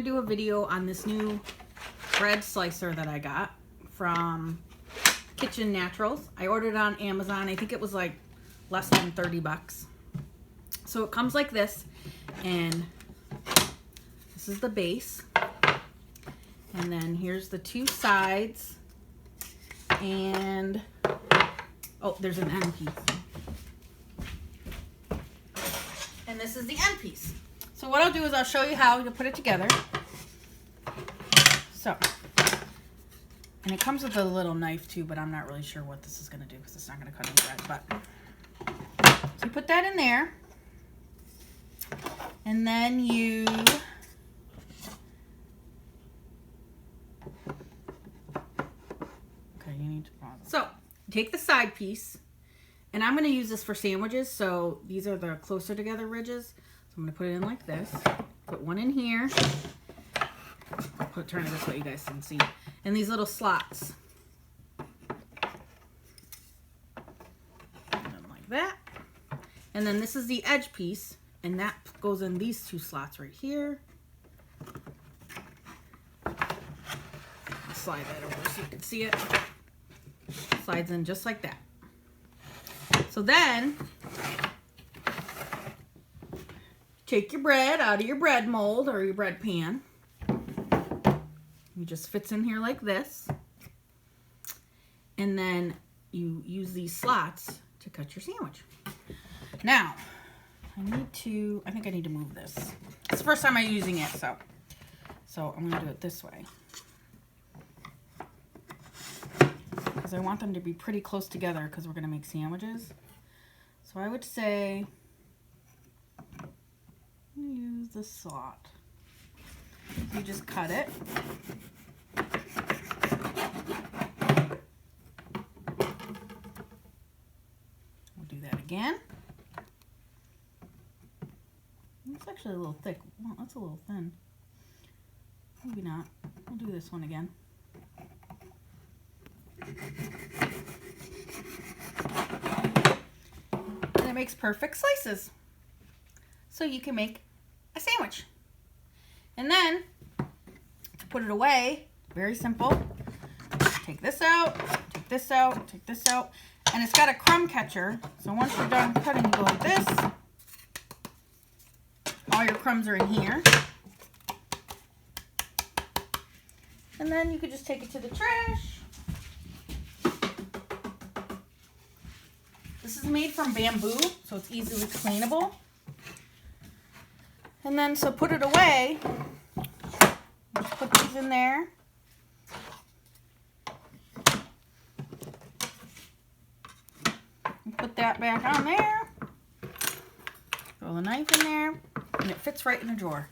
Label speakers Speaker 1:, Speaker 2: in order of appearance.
Speaker 1: do a video on this new bread slicer that I got from Kitchen Naturals. I ordered it on Amazon. I think it was like less than 30 bucks. So it comes like this, and this is the base. And then here's the two sides. And, oh, there's an end piece. And this is the end piece. So what I'll do is I'll show you how to put it together. So, and it comes with a little knife too, but I'm not really sure what this is going to do because it's not going to cut any bread. But so you put that in there, and then you so take the side piece, and I'm going to use this for sandwiches. So these are the closer together ridges. So I'm going to put it in like this. Put one in here. Turn it this way, you guys can see. And these little slots. And then like that. And then this is the edge piece, and that goes in these two slots right here. I'll slide that over so you can see it. Slides in just like that. So then, take your bread out of your bread mold or your bread pan. It just fits in here like this. And then you use these slots to cut your sandwich. Now, I think I need to move this. It's the first time I'm using it, so I'm gonna do it this way. Because I want them to be pretty close together because we're going to make sandwiches. So I would say use the slot. You just cut it. We'll do that again. It's actually a little thick. Well, that's a little thin. Maybe not. We'll do this one again. And it makes perfect slices. So you can make a sandwich. And then, to put it away, very simple. Take this out, take this out, take this out. And it's got a crumb catcher. So once you're done cutting, you go like this. All your crumbs are in here. And then you could just take it to the trash. This is made from bamboo, so it's easily cleanable. And then, so put it away. Just put these in there. And put that back on there. Throw the knife in there, and it fits right in the drawer.